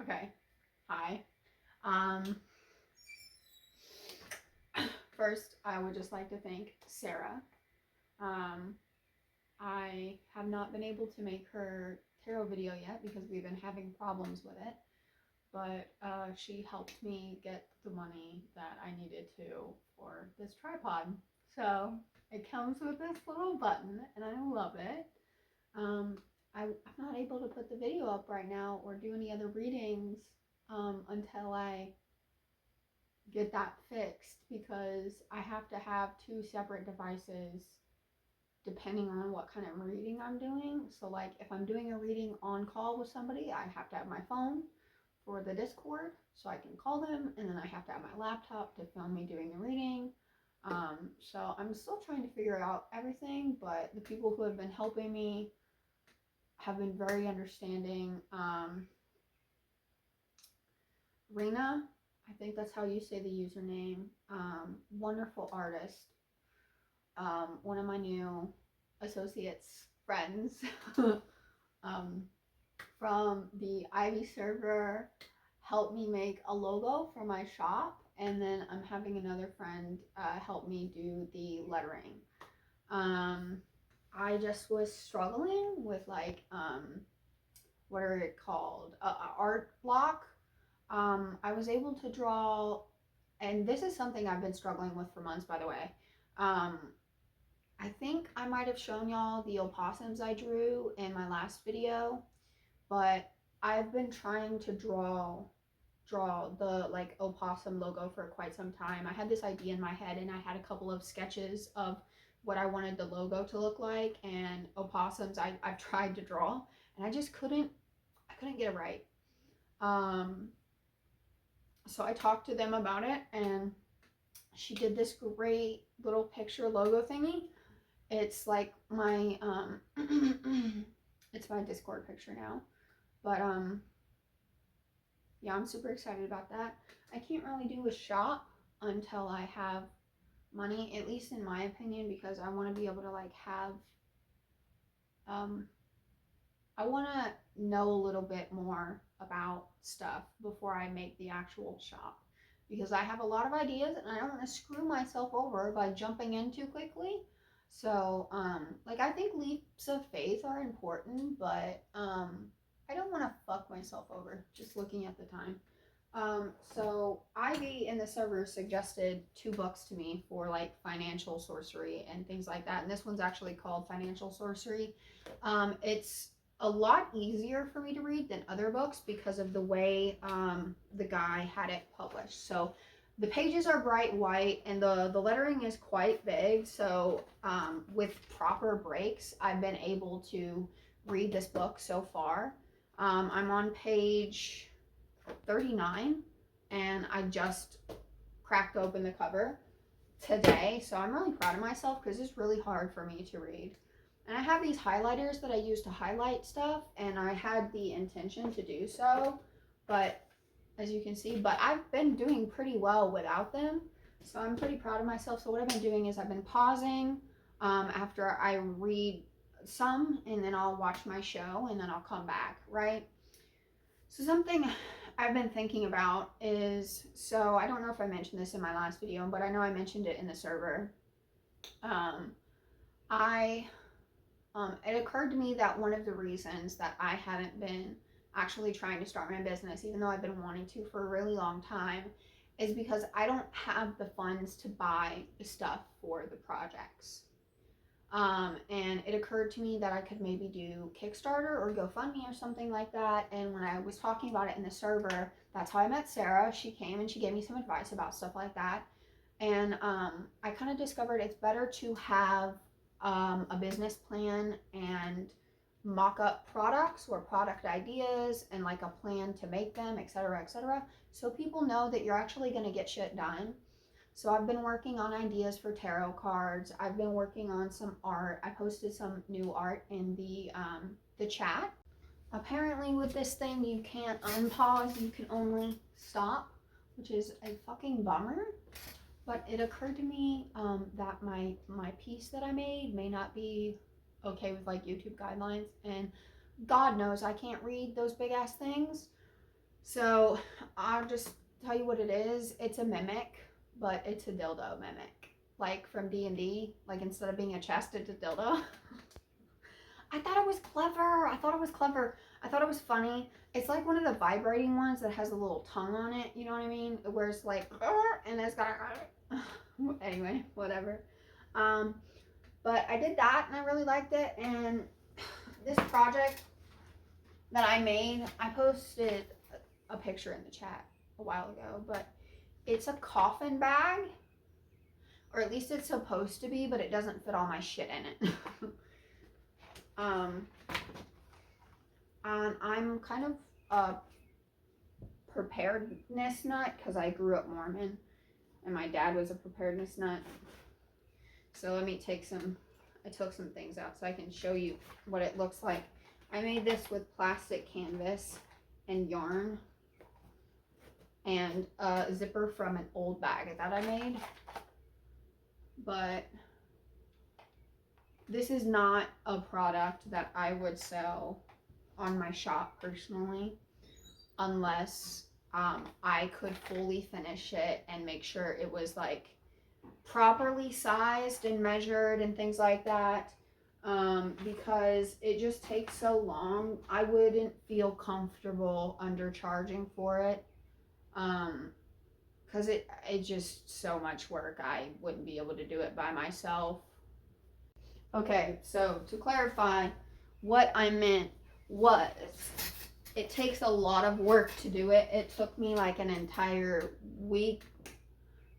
Okay. Hi. Um, First, I would just like to thank Sarah. Um, I have not been able to make her tarot video yet because we've been having problems with it, but she helped me get the money that I needed to for this tripod. So it comes with this little button, and I love it. Um, I'm not able to put the video up right now or do any other readings until I get that fixed because I have to have two separate devices depending on what kind of reading I'm doing. So, like, if I'm doing a reading on call with somebody, I have to have my phone for the Discord so I can call them, and then I have to have my laptop to film me doing the reading. So, I'm still trying to figure out everything, but the people who have been helping me have been very understanding. Rena, I think that's how you say the username. Wonderful artist. One of my new associates friends um, from the Ivy server helped me make a logo for my shop, and then I'm having another friend help me do the lettering. I just was struggling with like what are it called, art block. I was able to draw, and this is something I've been struggling with for months, by the way. Um, I think I might have shown y'all the opossums I drew in my last video, but I've been trying to draw the like opossum logo for quite some time. I had this idea in my head, and I had a couple of sketches of what I wanted the logo to look like, and opossums I've tried to draw, and I couldn't get it right. Um, so I talked to them about it, and she did this great little picture logo thingy. It's like my it's my Discord picture now. But yeah, I'm super excited about that. I can't really do a shop until I have money, at least in my opinion, because I want to be able to like have um I want to know a little bit more about stuff before I make the actual shop, because I have a lot of ideas and I don't want to screw myself over by jumping in too quickly. So, like, I think leaps of faith are important, but I don't want to fuck myself over just looking at the time. So Ivy in the server suggested two books to me for like financial sorcery and things like that, and this one's actually called Financial Sorcery. It's a lot easier for me to read than other books because of the way the guy had it published. So the pages are bright white and the lettering is quite big. So with proper breaks, I've been able to read this book so far. I'm on page 39 and I just cracked open the cover today. So I'm really proud of myself because it's really hard for me to read. And I have these highlighters that I use to highlight stuff, and I had the intention to do so, but as you can see, but I've been doing pretty well without them. So I'm pretty proud of myself. So what I've been doing is I've been pausing after I read some, and then I'll watch my show, and then I'll come back, right? So something I've been thinking about is, so I don't know if I mentioned this in my last video, but I know I mentioned it in the server. I it occurred to me that one of the reasons that I haven't been actually trying to start my business, even though I've been wanting to for a really long time, is because I don't have the funds to buy the stuff for the projects. And it occurred to me that I could maybe do Kickstarter or GoFundMe or something like that. And when I was talking about it in the server, that's how I met Sarah. She came and she gave me some advice about stuff like that. And I kind of discovered it's better to have a business plan and mock up products or product ideas and like a plan to make them, etc., etc., so people know that you're actually going to get shit done. So I've been working on ideas for tarot cards. I've been working on some art. I posted some new art in the chat. Apparently with this thing you can't unpause, you can only stop, which is a fucking bummer. But it occurred to me that my piece that I made may not be okay with like YouTube guidelines, and God knows I can't read those big ass things. So I'll just tell you what it is. It's a mimic, but it's a dildo mimic, like from D&D. Like instead of being a chest, it's a dildo. I thought it was clever. I thought it was clever. I thought it was funny. It's like one of the vibrating ones that has a little tongue on it. You know what I mean? Where it's like, and it's got a. Anyway, whatever. But I did that and I really liked it. And this project that I made, I posted a picture in the chat a while ago, but it's a coffin bag, or at least it's supposed to be, but it doesn't fit all my shit in it. I'm kind of a preparedness nut because I grew up Mormon and my dad was a preparedness nut. So let me take I took some things out so I can show you what it looks like. I made this with plastic canvas and yarn and a zipper from an old bag that I made. But this is not a product that I would sell on my shop personally, unless I could fully finish it and make sure it was like properly sized and measured and things like that, because it just takes so long. I wouldn't feel comfortable undercharging for it, because it's just so much work. I wouldn't be able to do it by myself. Okay, so to clarify, what I meant was it takes a lot of work to do it. It took me like an entire week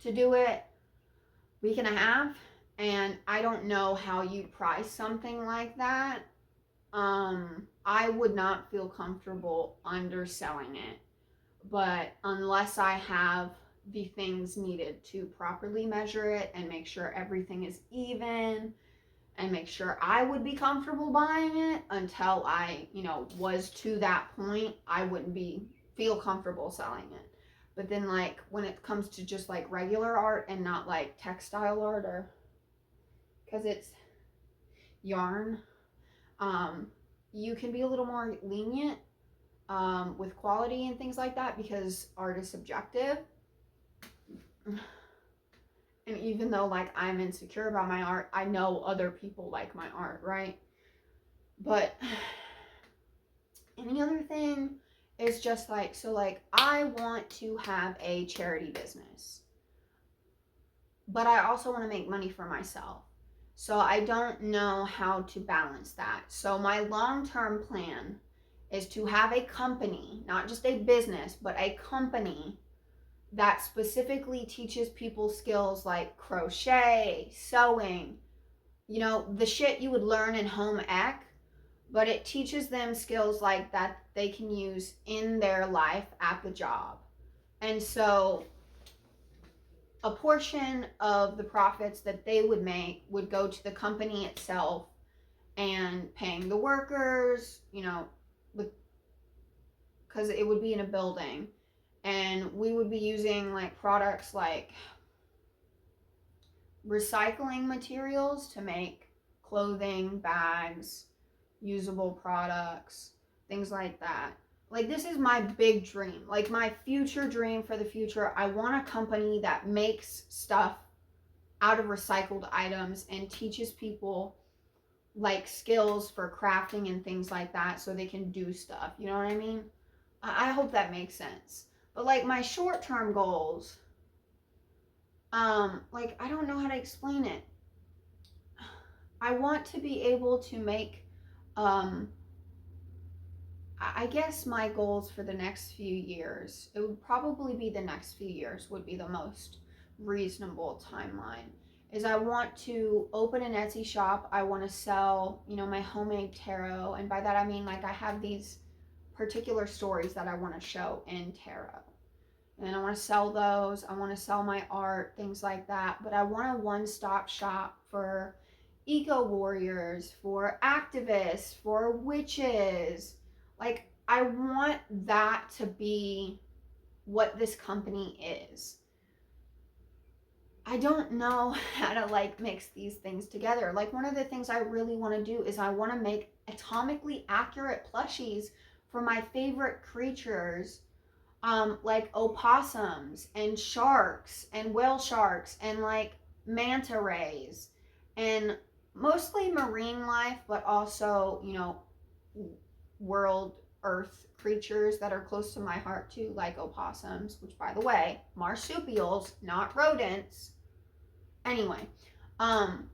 to do it, week and a half, and I don't know how you price something like that. I would not feel comfortable underselling it, but unless I have the things needed to properly measure it and make sure everything is even and make sure I would be comfortable buying it, until I, was to that point, I wouldn't feel comfortable selling it. But then like when it comes to just like regular art and not like textile art, or because it's yarn, you can be a little more lenient with quality and things like that, because art is subjective. And even though like I'm insecure about my art, I know other people like my art, right? But any other thing is just like, so like I want to have a charity business, but I also want to make money for myself. So I don't know how to balance that. So my long-term plan is to have a company, not just a business, but a company that specifically teaches people skills like crochet, sewing, the shit you would learn in home ec, but it teaches them skills like that they can use in their life at the job. And so a portion of the profits that they would make would go to the company itself and paying the workers, because it would be in a building. And we would be using like products like recycling materials to make clothing, bags, usable products, things like that. Like this is my big dream, like my future dream for the future. I want a company that makes stuff out of recycled items and teaches people like skills for crafting and things like that, so they can do stuff. You know what I mean? I hope that makes sense. But like my short-term goals, like I don't know how to explain it. I want to be able to make, I guess my goals for the next few years, it would probably be the next few years would be the most reasonable timeline, is I want to open an Etsy shop. I want to sell, my homemade tarot. And by that I mean like I have these particular stories that I want to show in tarot. And I want to sell those. I want to sell my art, things like that. But I want a one-stop shop for eco warriors, for activists, for witches. Like, I want that to be what this company is. I don't know how to like mix these things together. Like one of the things I really want to do is I want to make atomically accurate plushies for my favorite creatures. like opossums and sharks and whale sharks and like manta rays and mostly marine life, but also, world earth creatures that are close to my heart too, like opossums, which by the way, marsupials, not rodents. Anyway, um,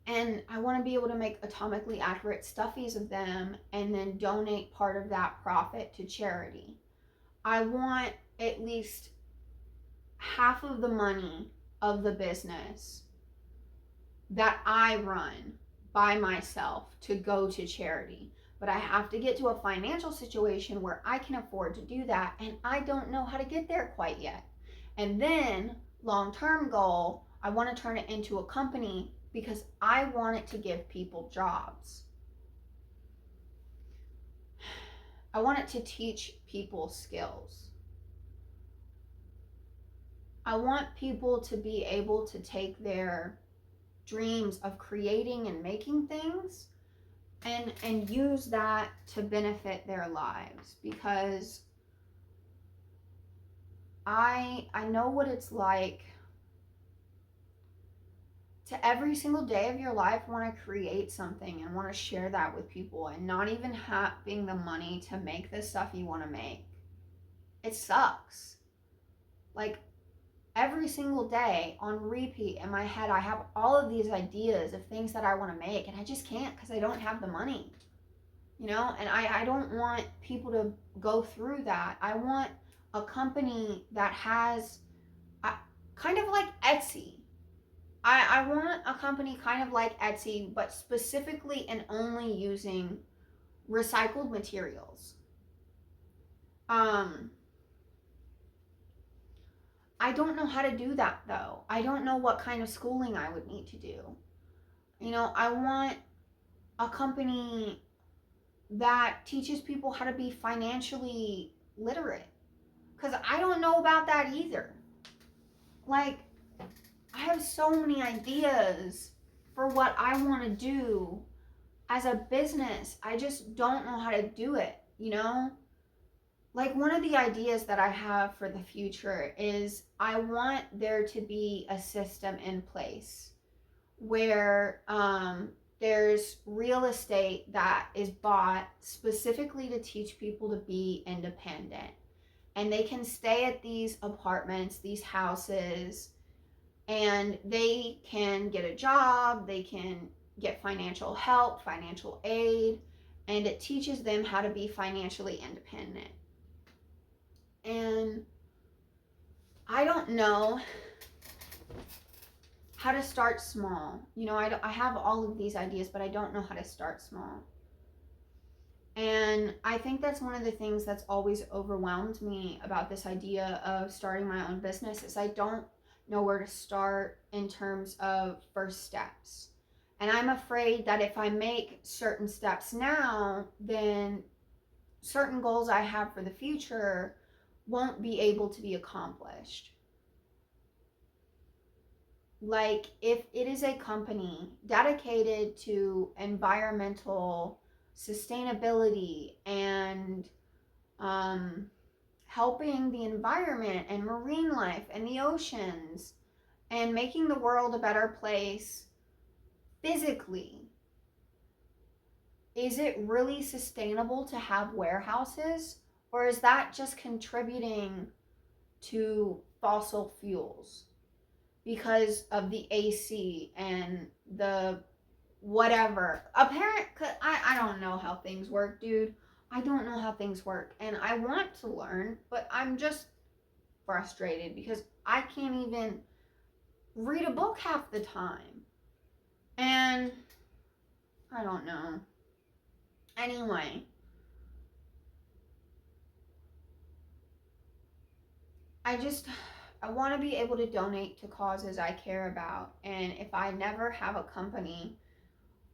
and I want to be able to make atomically accurate stuffies of them and then donate part of that profit to charity. I want at least half of the money of the business that I run by myself to go to charity. But I have to get to a financial situation where I can afford to do that, and I don't know how to get there quite yet. And then, long term goal, I want to turn it into a company because I want it to give people jobs. I want it to teach people skills. I want people to be able to take their dreams of creating and making things and use that to benefit their lives, because I know what it's like to every single day of your life want to create something and want to share that with people and not even having the money to make the stuff you want to make. It sucks. Like, every single day on repeat in my head, I have all of these ideas of things that I want to make, and I just can't because I don't have the money, and I don't want people to go through that. I want a company that has kind of like Etsy. I want a company kind of like Etsy, but specifically and only using recycled materials. I don't know how to do that though. I don't know what kind of schooling I would need to do. I want a company that teaches people how to be financially literate, because I don't know about that either. Like, I have so many ideas for what I want to do as a business. I just don't know how to do it. Like, one of the ideas that I have for the future is I want there to be a system in place where there's real estate that is bought specifically to teach people to be independent. And they can stay at these apartments, these houses, and they can get a job, they can get financial help, financial aid, and it teaches them how to be financially independent. And I don't know how to start small. I have all of these ideas, but I don't know how to start small. And I think that's one of the things that's always overwhelmed me about this idea of starting my own business is I don't know where to start in terms of first steps. And I'm afraid that if I make certain steps now, then certain goals I have for the future won't be able to be accomplished. Like, if it is a company dedicated to environmental sustainability and helping the environment and marine life and the oceans and making the world a better place physically, is it really sustainable to have warehouses, or is that just contributing to fossil fuels because of the AC and the whatever? I don't know how things work, dude. I don't know how things work, and I want to learn, but I'm just frustrated because I can't even read a book half the time. And I don't know. Anyway, I want to be able to donate to causes I care about. And if I never have a company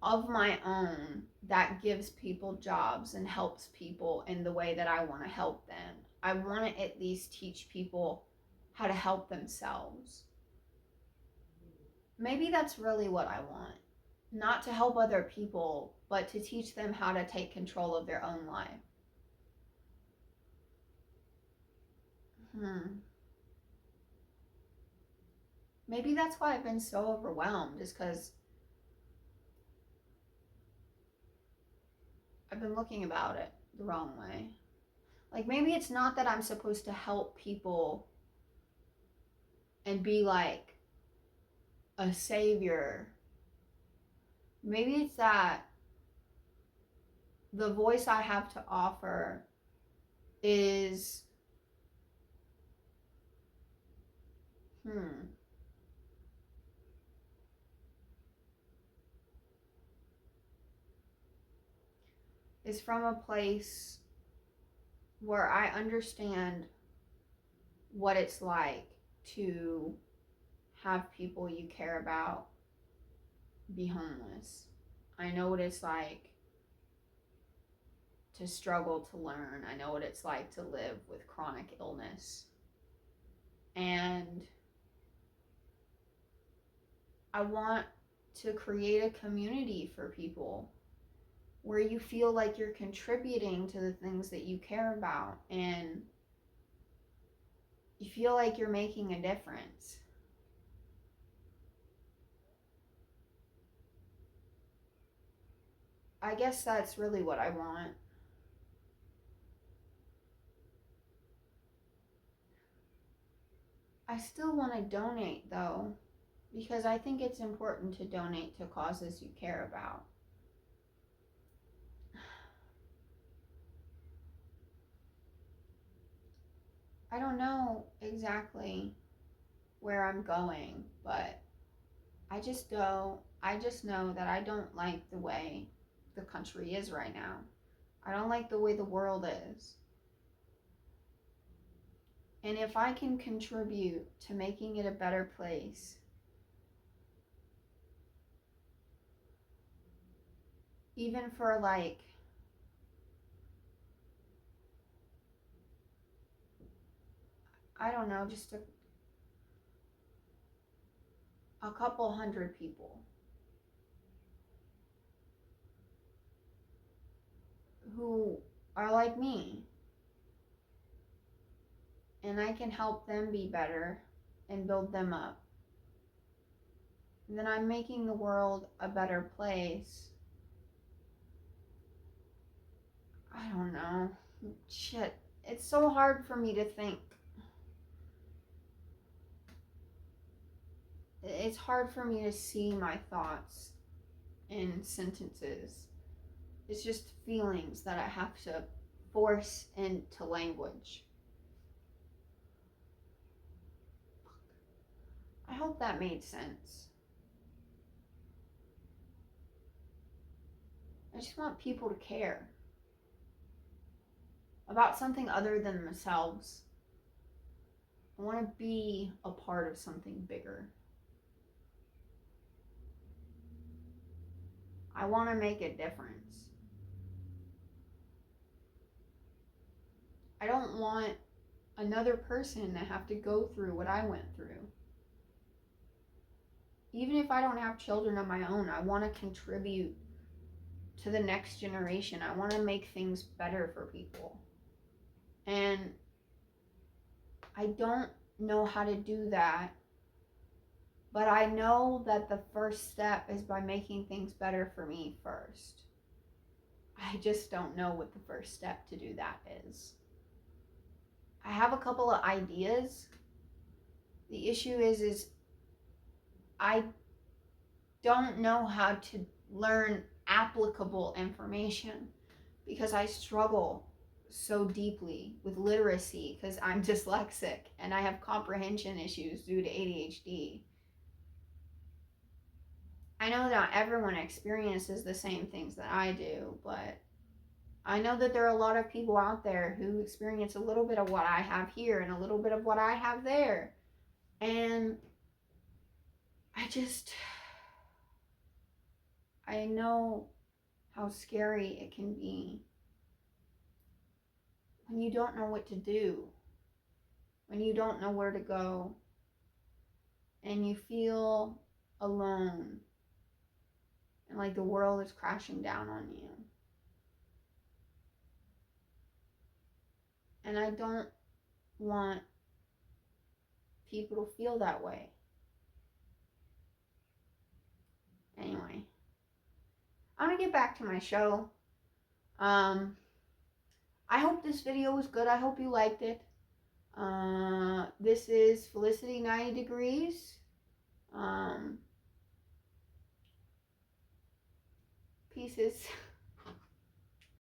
of my own that gives people jobs and helps people in the way that I want to help them, I want to at least teach people how to help themselves. Maybe that's really what I want. Not to help other people, but to teach them how to take control of their own life. Maybe that's why I've been so overwhelmed, is because I've been looking about it the wrong way. Like, maybe it's not that I'm supposed to help people and be like a savior. Maybe it's that the voice I have to offer is is from a place where I understand what it's like to have people you care about be homeless. I know what it's like to struggle to learn. I know what it's like to live with chronic illness. And I want to create a community for people where you feel like you're contributing to the things that you care about and you feel like you're making a difference. I guess that's really what I want. I still want to donate though, because I think it's important to donate to causes you care about. I don't know exactly where I'm going, but I just know that I don't like the way the country is right now. I don't like the way the world is. And if I can contribute to making it a better place, even for like, I don't know, just a couple hundred people who are like me, and I can help them be better and build them up, then I'm making the world a better place. I don't know. Shit. It's so hard for me to think. It's hard for me to see my thoughts in sentences. It's just feelings that I have to force into language. I hope that made sense. I just want people to care about something other than themselves. I want to be a part of something bigger. I want to make a difference. I don't want another person to have to go through what I went through. Even if I don't have children of my own, I want to contribute to the next generation. I want to make things better for people. And I don't know how to do that, but I know that the first step is by making things better for me first. I just don't know what the first step to do that is. I have a couple of ideas. The issue is I don't know how to learn applicable information because I struggle so deeply with literacy because I'm dyslexic and I have comprehension issues due to ADHD. I know not everyone experiences the same things that I do, but I know that there are a lot of people out there who experience a little bit of what I have here and a little bit of what I have there. And I know how scary it can be when you don't know what to do, when you don't know where to go, and you feel alone and like the world is crashing down on you. And I don't want people to feel that way. Anyway, I'm gonna get back to my show. I hope this video was good. I hope you liked it. This is Felicity 90 Degrees. Pieces.